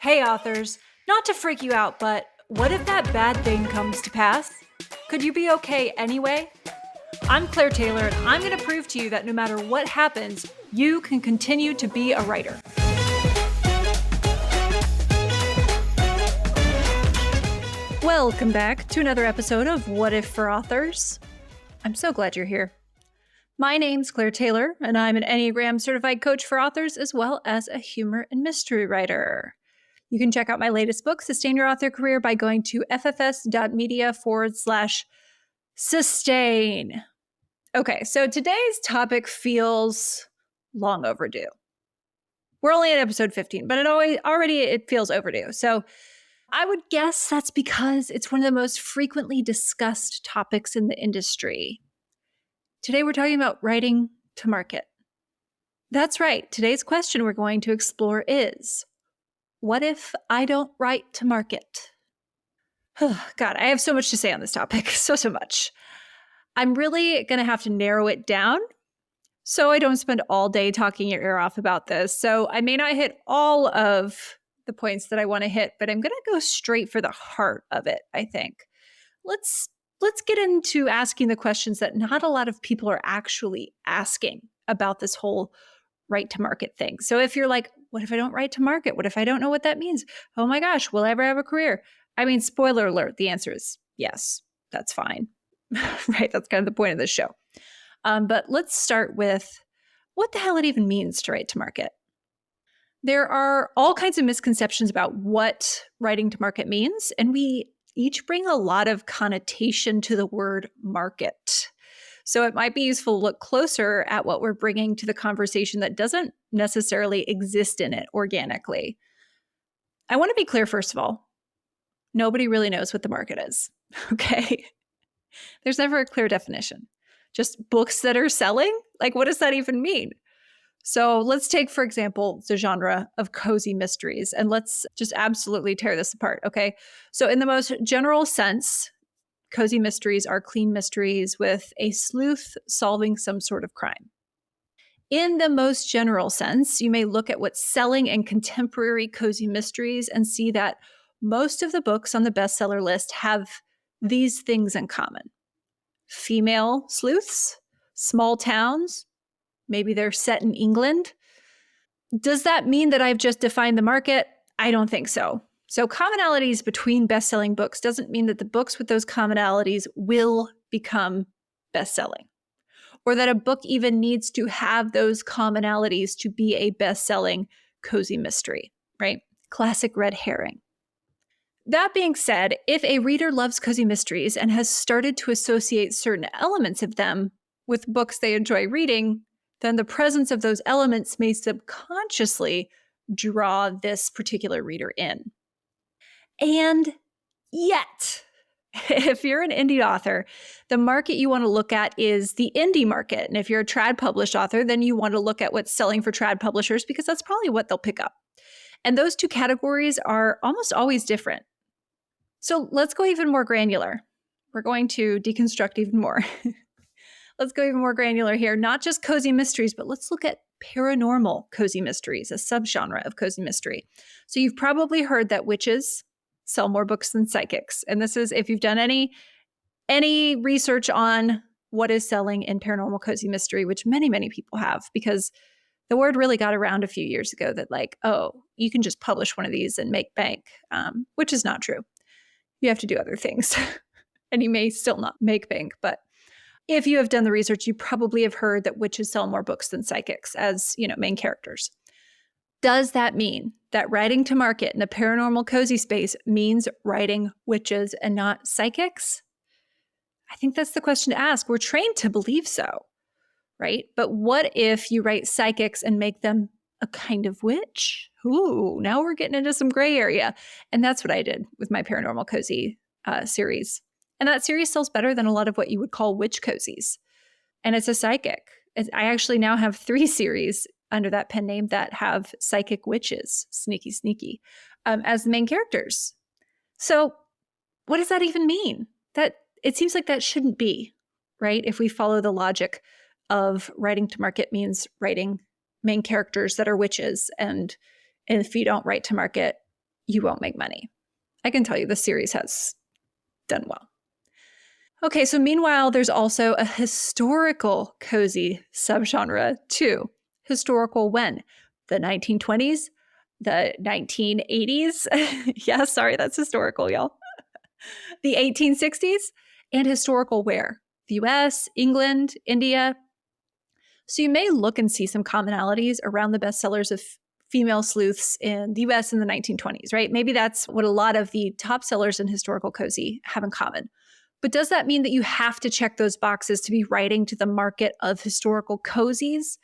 Hey, authors, not to freak you out, but what if that bad thing comes to pass? Could you be okay anyway? I'm Claire Taylor, and I'm going to prove to you that no matter what happens, you can continue to be a writer. Welcome back to another episode of What If for Authors. I'm so glad you're here. My name's Claire Taylor, and I'm an Enneagram certified coach for authors as well as a humor and mystery writer. You can check out my latest book, Sustain Your Author Career, by going to ffs.media/sustain. Okay, so today's topic feels long overdue. We're only at episode 15, but it feels overdue. So I would guess that's because it's one of the most frequently discussed topics in the industry. Today we're talking about writing to market. That's right. Today's question we're going to explore is, what if I don't write to market? God, I have so much to say on this topic. So much. I'm really going to have to narrow it down so I don't spend all day talking your ear off about this. So I may not hit all of the points that I want to hit, but I'm going to go straight for the heart of it, I think. Let's get into asking the questions that not a lot of people are actually asking about this whole write to market thing. So if you're like, what if I don't write to market? What if I don't know what that means? Oh my gosh, will I ever have a career? I mean, spoiler alert, the answer is yes, that's fine. Right? That's kind of the point of this show. But let's start with what the hell it even means to write to market. There are all kinds of misconceptions about what writing to market means, and we each bring a lot of connotation to the word market. So it might be useful to look closer at what we're bringing to the conversation that doesn't necessarily exist in it organically. I want to be clear, first of all, nobody really knows what the market is, okay? There's never a clear definition. Just books that are selling? Like, what does that even mean? So let's take, for example, the genre of cozy mysteries, and let's just absolutely tear this apart, okay? So in the most general sense, cozy mysteries are clean mysteries with a sleuth solving some sort of crime. In the most general sense, you may look at what's selling in contemporary cozy mysteries and see that most of the books on the bestseller list have these things in common. Female sleuths, small towns, maybe they're set in England. Does that mean that I've just defined the market? I don't think so. So commonalities between best-selling books doesn't mean that the books with those commonalities will become best-selling, or that a book even needs to have those commonalities to be a best-selling cozy mystery, right? Classic red herring. That being said, if a reader loves cozy mysteries and has started to associate certain elements of them with books they enjoy reading, then the presence of those elements may subconsciously draw this particular reader in. And yet, if you're an indie author, the market you want to look at is the indie market. And if you're a trad published author, then you want to look at what's selling for trad publishers because that's probably what they'll pick up. And those two categories are almost always different. So let's go even more granular. We're going to deconstruct even more. Let's go even more granular here. Not just cozy mysteries, but let's look at paranormal cozy mysteries, a subgenre of cozy mystery. So you've probably heard that witches sell more books than psychics. And this is if you've done any research on what is selling in paranormal cozy mystery, which many people have, because the word really got around a few years ago that like, oh, you can just publish one of these and make bank, which is not true. You have to do other things and you may still not make bank. But if you have done the research, you probably have heard that witches sell more books than psychics as, main characters. Does that mean that writing to market in the paranormal cozy space means writing witches and not psychics? I think that's the question to ask. We're trained to believe so, right? But what if you write psychics and make them a kind of witch? Ooh, now we're getting into some gray area. And that's what I did with my paranormal cozy series. And that series sells better than a lot of what you would call witch cozies. And it's a psychic. I actually now have 3 series under that pen name that have psychic witches, sneaky, as the main characters. So what does that even mean? That it seems like that shouldn't be, right? If we follow the logic of writing to market means writing main characters that are witches. And if you don't write to market, you won't make money. I can tell you the series has done well. Okay, so meanwhile, there's also a historical cozy subgenre too. Historical when? The 1920s? The 1980s? Yeah, sorry, that's historical, y'all. The 1860s? And historical where? The US, England, India. So you may look and see some commonalities around the bestsellers of female sleuths in the US in the 1920s, right? Maybe that's what a lot of the top sellers in historical cozy have in common. But does that mean that you have to check those boxes to be writing to the market of historical cozies?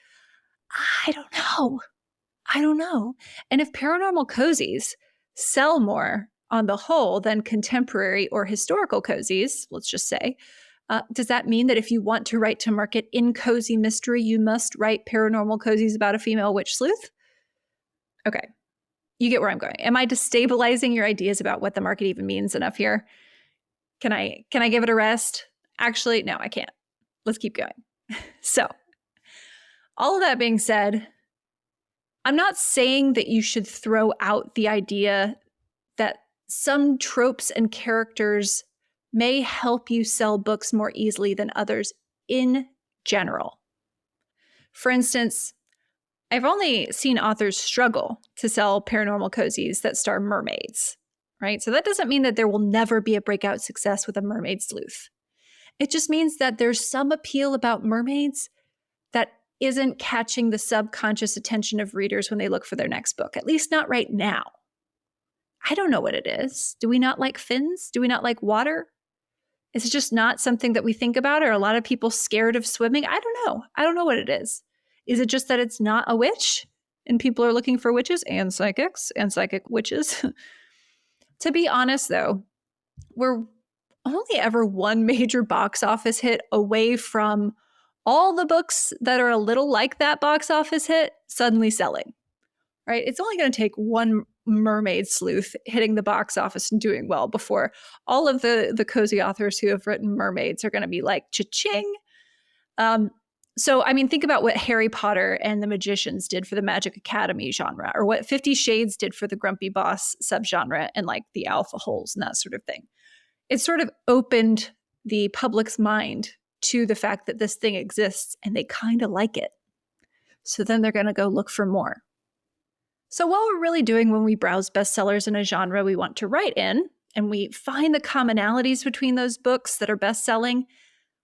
I don't know. I don't know. And if paranormal cozies sell more on the whole than contemporary or historical cozies, let's just say, does that mean that if you want to write to market in cozy mystery, you must write paranormal cozies about a female witch sleuth? Okay, you get where I'm going. Am I destabilizing your ideas about what the market even means enough here? Can I give it a rest? Actually, no, I can't. Let's keep going. So, all of that being said, I'm not saying that you should throw out the idea that some tropes and characters may help you sell books more easily than others in general. For instance, I've only seen authors struggle to sell paranormal cozies that star mermaids, right? So that doesn't mean that there will never be a breakout success with a mermaid sleuth. It just means that there's some appeal about mermaids that isn't catching the subconscious attention of readers when they look for their next book, at least not right now. I don't know what it is. Do we not like fins? Do we not like water? Is it just not something that we think about? Are a lot of people scared of swimming? I don't know. I don't know what it is. Is it just that it's not a witch and people are looking for witches and psychic witches? To be honest, though, we're only ever one major box office hit away from all the books that are a little like that box office hit suddenly selling, right? It's only going to take one mermaid sleuth hitting the box office and doing well before all of the cozy authors who have written mermaids are going to be like, cha-ching. So, I mean, think about what Harry Potter and the Magicians did for the Magic Academy genre, or what 50 Shades did for the Grumpy Boss subgenre and like the alpha holes and that sort of thing. It sort of opened the public's mind to the fact that this thing exists and they kind of like it. So then they're going to go look for more. So what we're really doing when we browse bestsellers in a genre we want to write in, and we find the commonalities between those books that are best-selling,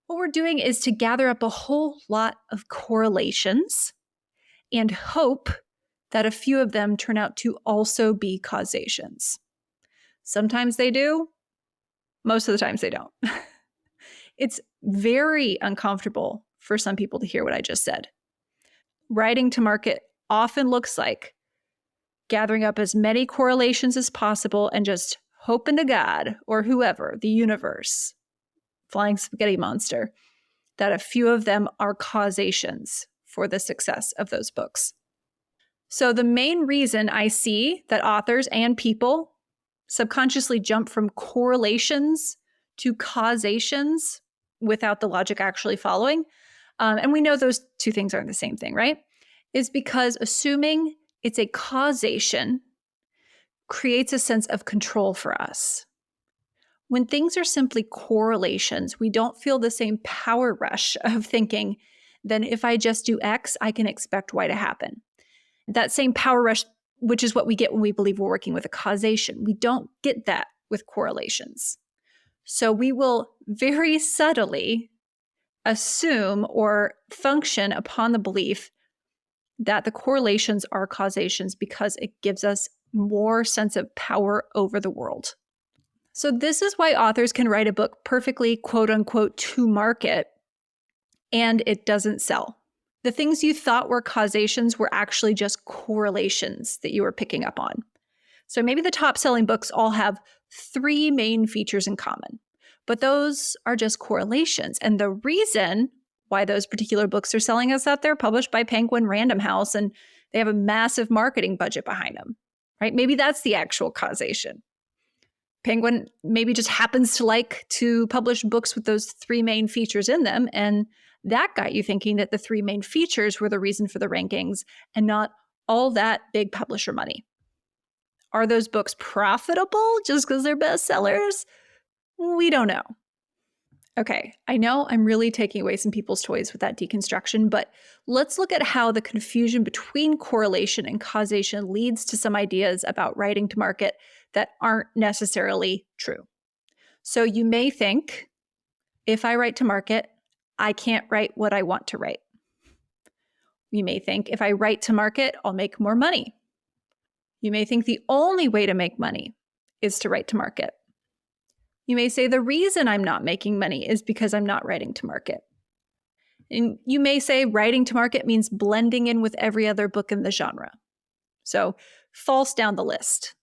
what we're doing is to gather up a whole lot of correlations and hope that a few of them turn out to also be causations. Sometimes they do. Most of the times they don't. It's very uncomfortable for some people to hear what I just said. Writing to market often looks like gathering up as many correlations as possible and just hoping to God or whoever, the universe, flying spaghetti monster, that a few of them are causations for the success of those books. So the main reason I see that authors and people subconsciously jump from correlations to causations without the logic actually following, and we know those two things aren't the same thing, right? Is because assuming it's a causation creates a sense of control for us. When things are simply correlations, we don't feel the same power rush of thinking, then if I just do X, I can expect Y to happen. That same power rush, which is what we get when we believe we're working with a causation. We don't get that with correlations. So we will very subtly assume or function upon the belief that the correlations are causations because it gives us more sense of power over the world. So this is why authors can write a book perfectly, quote unquote, to market, and it doesn't sell. The things you thought were causations were actually just correlations that you were picking up on. So maybe the top selling books all have 3 main features in common, but those are just correlations. And the reason why those particular books are selling is that they're published by Penguin Random House and they have a massive marketing budget behind them, right? Maybe that's the actual causation. Penguin maybe just happens to like to publish books with those 3 main features in them, and that got you thinking that the 3 main features were the reason for the rankings and not all that big publisher money. Are those books profitable just because they're bestsellers? We don't know. Okay, I know I'm really taking away some people's toys with that deconstruction, but let's look at how the confusion between correlation and causation leads to some ideas about writing to market that aren't necessarily true. So you may think, if I write to market, I can't write what I want to write. You may think, if I write to market, I'll make more money. You may think the only way to make money is to write to market. You may say the reason I'm not making money is because I'm not writing to market. And you may say writing to market means blending in with every other book in the genre. So false down the list.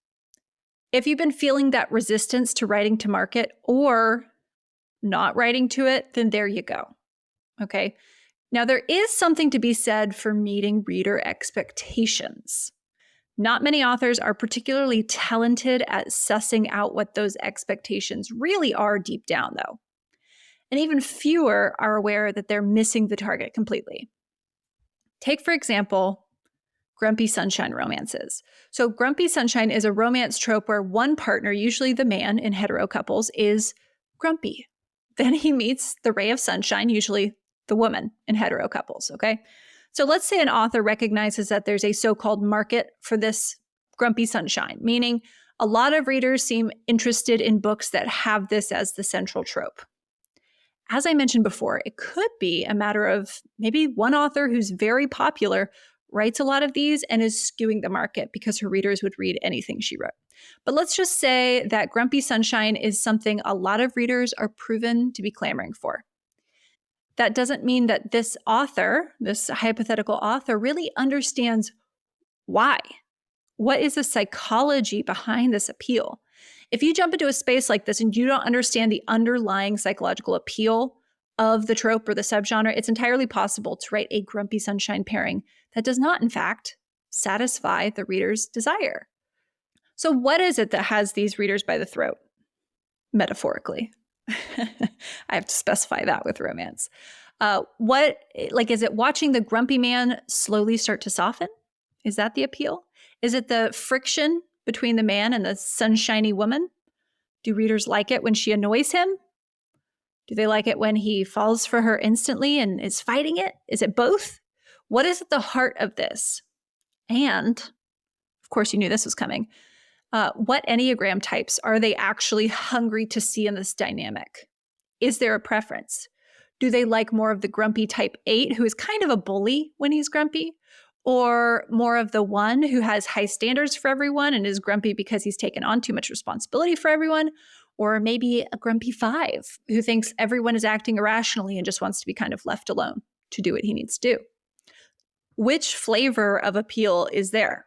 If you've been feeling that resistance to writing to market or not writing to it, then there you go. Okay. Now, there is something to be said for meeting reader expectations. Not many authors are particularly talented at sussing out what those expectations really are deep down, though. And even fewer are aware that they're missing the target completely. Take, for example, grumpy sunshine romances. So, grumpy sunshine is a romance trope where one partner, usually the man in hetero couples, is grumpy. Then he meets the ray of sunshine, usually the woman in hetero couples, okay? So let's say an author recognizes that there's a so-called market for this grumpy sunshine, meaning a lot of readers seem interested in books that have this as the central trope. As I mentioned before, it could be a matter of maybe one author who's very popular writes a lot of these and is skewing the market because her readers would read anything she wrote. But let's just say that grumpy sunshine is something a lot of readers are proven to be clamoring for. That doesn't mean that this author, this hypothetical author, really understands why. What is the psychology behind this appeal? If you jump into a space like this and you don't understand the underlying psychological appeal of the trope or the subgenre, it's entirely possible to write a grumpy sunshine pairing that does not, in fact, satisfy the reader's desire. So what is it that has these readers by the throat? Metaphorically. I have to specify that with romance. Is it watching the grumpy man slowly start to soften? Is that the appeal? Is it the friction between the man and the sunshiny woman? Do readers like it when she annoys him? Do they like it when he falls for her instantly and is fighting it? Is it both? What is at the heart of this? And, of course, you knew this was coming. What Enneagram types are they actually hungry to see in this dynamic? Is there a preference? Do they like more of the grumpy type 8 who is kind of a bully when he's grumpy? Or more of the 1 who has high standards for everyone and is grumpy because he's taken on too much responsibility for everyone? Or maybe a grumpy 5 who thinks everyone is acting irrationally and just wants to be kind of left alone to do what he needs to do? Which flavor of appeal is there?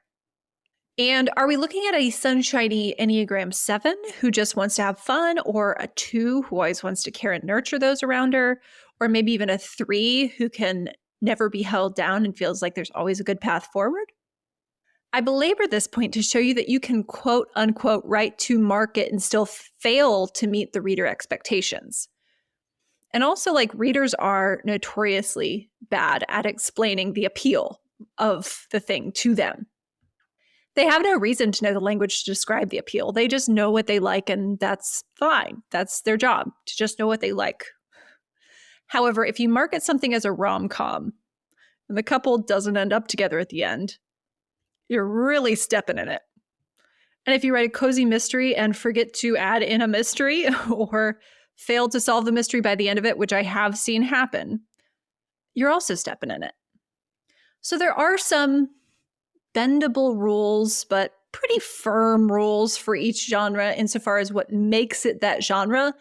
And are we looking at a sunshiny Enneagram 7 who just wants to have fun, or a 2 who always wants to care and nurture those around her, or maybe even a 3 who can never be held down and feels like there's always a good path forward? I belabor this point to show you that you can quote unquote write to market and still fail to meet the reader expectations. And also, readers are notoriously bad at explaining the appeal of the thing to them. They have no reason to know the language to describe the appeal. They just know what they like, and that's fine. That's their job, to just know what they like. However, if you market something as a rom-com and the couple doesn't end up together at the end, you're really stepping in it. And if you write a cozy mystery and forget to add in a mystery or fail to solve the mystery by the end of it, which I have seen happen, you're also stepping in it. So there are some bendable rules, but pretty firm rules for each genre insofar as what makes it that genre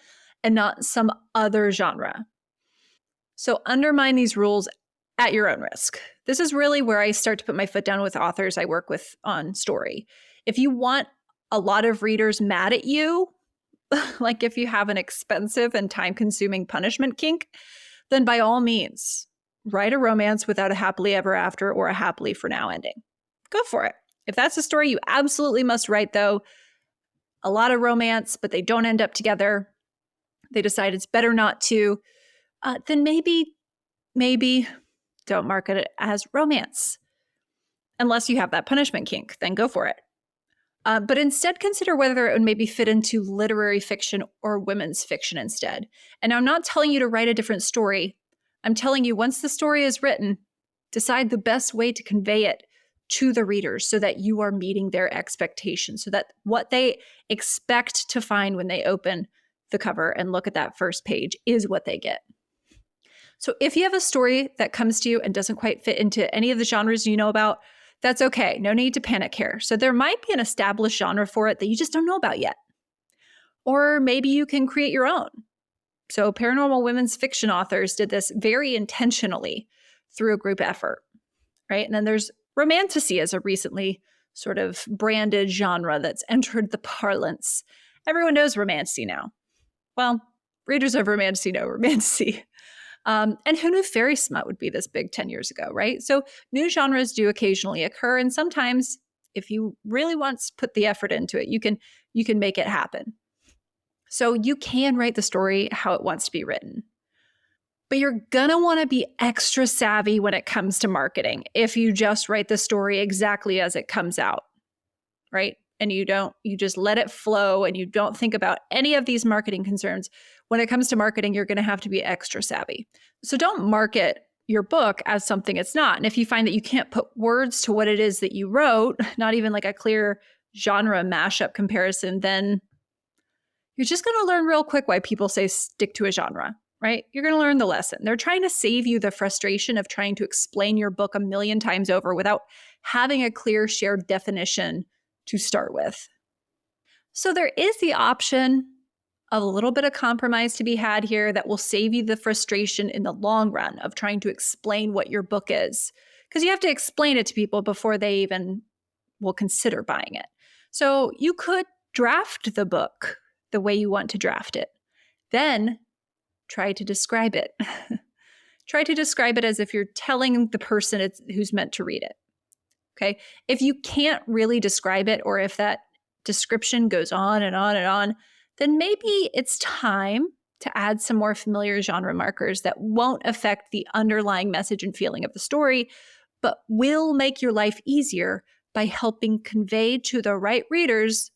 and not some other genre. So undermine these rules at your own risk. This is really where I start to put my foot down with authors I work with on story. If you want a lot of readers mad at you, like if you have an expensive and time-consuming punishment kink, then by all means, write a romance without a happily ever after or a happily for now ending. Go for it. If that's a story you absolutely must write, though, a lot of romance, but they don't end up together, they decide it's better not to, then maybe don't market it as romance. Unless you have that punishment kink, then go for it. But instead consider whether it would maybe fit into literary fiction or women's fiction instead. And I'm not telling you to write a different story. I'm telling you, once the story is written, decide the best way to convey it to the readers so that you are meeting their expectations, so that what they expect to find when they open the cover and look at that first page is what they get. So if you have a story that comes to you and doesn't quite fit into any of the genres you know about, that's okay. No need to panic here. So there might be an established genre for it that you just don't know about yet. Or maybe you can create your own. So paranormal women's fiction authors did this very intentionally through a group effort, right? And then there's romantasy as a recently sort of branded genre that's entered the parlance. Everyone knows romantasy now. Well, readers of romantasy know romantasy. And who knew fairy smut would be this big 10 years ago, right? So new genres do occasionally occur. And sometimes if you really want to put the effort into it, you can make it happen. So you can write the story how it wants to be written. But you're going to want to be extra savvy when it comes to marketing if you just write the story exactly as it comes out, right? And you just let it flow and you don't think about any of these marketing concerns. When it comes to marketing, you're going to have to be extra savvy. So don't market your book as something it's not. And if you find that you can't put words to what it is that you wrote, not even like a clear genre mashup comparison, then you're just going to learn real quick why people say stick to a genre, right? You're going to learn the lesson. They're trying to save you the frustration of trying to explain your book a million times over without having a clear shared definition to start with. So there is the option of a little bit of compromise to be had here that will save you the frustration in the long run of trying to explain what your book is, because you have to explain it to people before they even will consider buying it. So you could draft the book the way you want to draft it. Then try to describe it. Try to describe it as if you're telling the person who's meant to read it. Okay. If you can't really describe it, or if that description goes on and on and on, then maybe it's time to add some more familiar genre markers that won't affect the underlying message and feeling of the story, but will make your life easier by helping convey to the right readers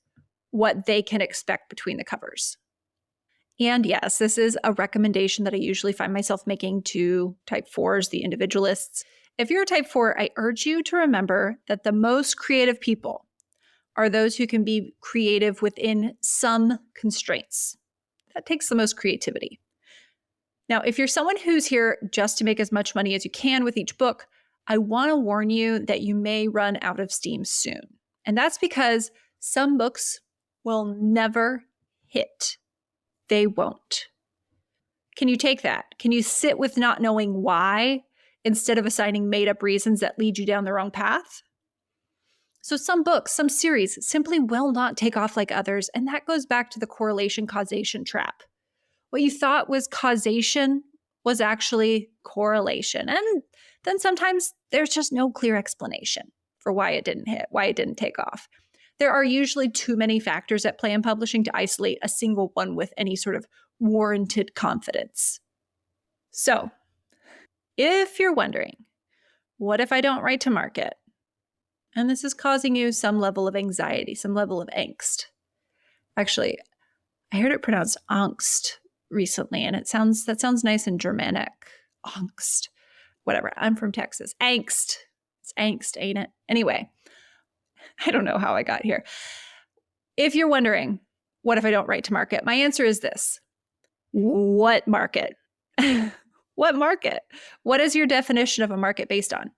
what they can expect between the covers. And yes, this is a recommendation that I usually find myself making to type 4s, the individualists. If you're a type 4, I urge you to remember that the most creative people are those who can be creative within some constraints. That takes the most creativity. Now, if you're someone who's here just to make as much money as you can with each book, I want to warn you that you may run out of steam soon. And that's because some books will never hit. They won't. Can you take that? Can you sit with not knowing why instead of assigning made-up reasons that lead you down the wrong path? So some books, some series simply will not take off like others, and that goes back to the correlation causation trap. What you thought was causation was actually correlation. And then sometimes there's just no clear explanation for why it didn't hit, why it didn't take off. There are usually too many factors at play in publishing to isolate a single one with any sort of warranted confidence. So, if you're wondering, what if I don't write to market? And this is causing you some level of anxiety, some level of angst. Actually, I heard it pronounced angst recently, and that sounds nice and Germanic. Angst. Whatever. I'm from Texas. Angst. It's angst, ain't it? Anyway, I don't know how I got here. If you're wondering, what if I don't write to market? My answer is this. What market? What market? What is your definition of a market based on?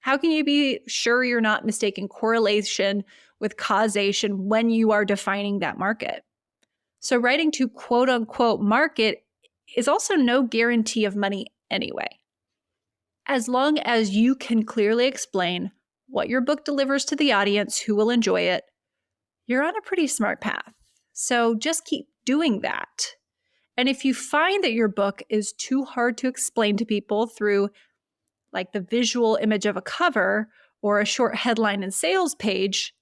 How can you be sure you're not mistaking correlation with causation when you are defining that market? So writing to quote unquote market is also no guarantee of money anyway. As long as you can clearly explain what your book delivers to the audience who will enjoy it, you're on a pretty smart path. So just keep doing that. And if you find that your book is too hard to explain to people through like the visual image of a cover or a short headline and sales page,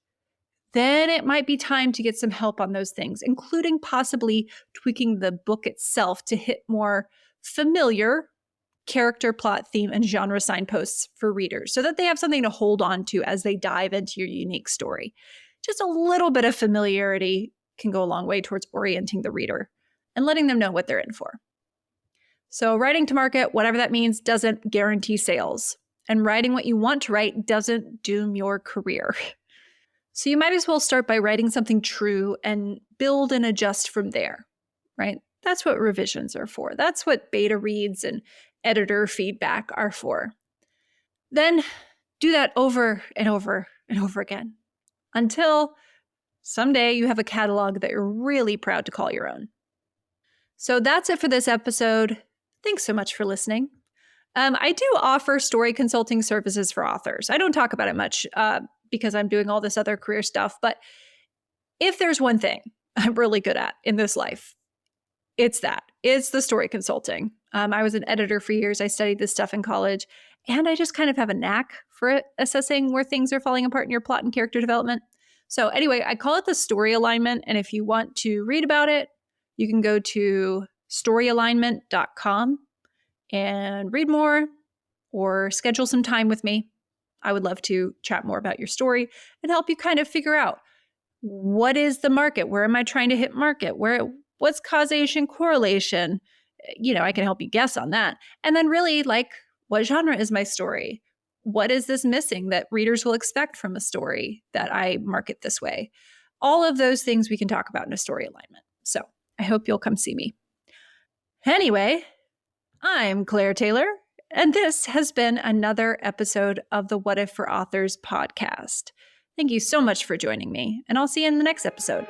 then it might be time to get some help on those things, including possibly tweaking the book itself to hit more familiar character, plot, theme, and genre signposts for readers so that they have something to hold on to as they dive into your unique story. Just a little bit of familiarity can go a long way towards orienting the reader and letting them know what they're in for. So writing to market, whatever that means, doesn't guarantee sales. And writing what you want to write doesn't doom your career. So you might as well start by writing something true and build and adjust from there, right? That's what revisions are for. That's what beta reads and editor feedback are for. Then do that over and over and over again until someday you have a catalog that you're really proud to call your own. So that's it for this episode. Thanks so much for listening. I do offer story consulting services for authors. I don't talk about it much because I'm doing all this other career stuff. But if there's one thing I'm really good at in this life, it's that. It's the story consulting. I was an editor for years. I studied this stuff in college. And I just kind of have a knack for assessing where things are falling apart in your plot and character development. So anyway, I call it the story alignment. And if you want to read about it, you can go to storyalignment.com and read more or schedule some time with me. I would love to chat more about your story and help you kind of figure out what is the market? Where am I trying to hit market? What's causation, correlation? I can help you guess on that. And then really, what genre is my story? What is this missing that readers will expect from a story that I market this way? All of those things we can talk about in a story alignment. So I hope you'll come see me. Anyway, I'm Claire Taylor, and this has been another episode of the What If for Authors podcast. Thank you so much for joining me, and I'll see you in the next episode.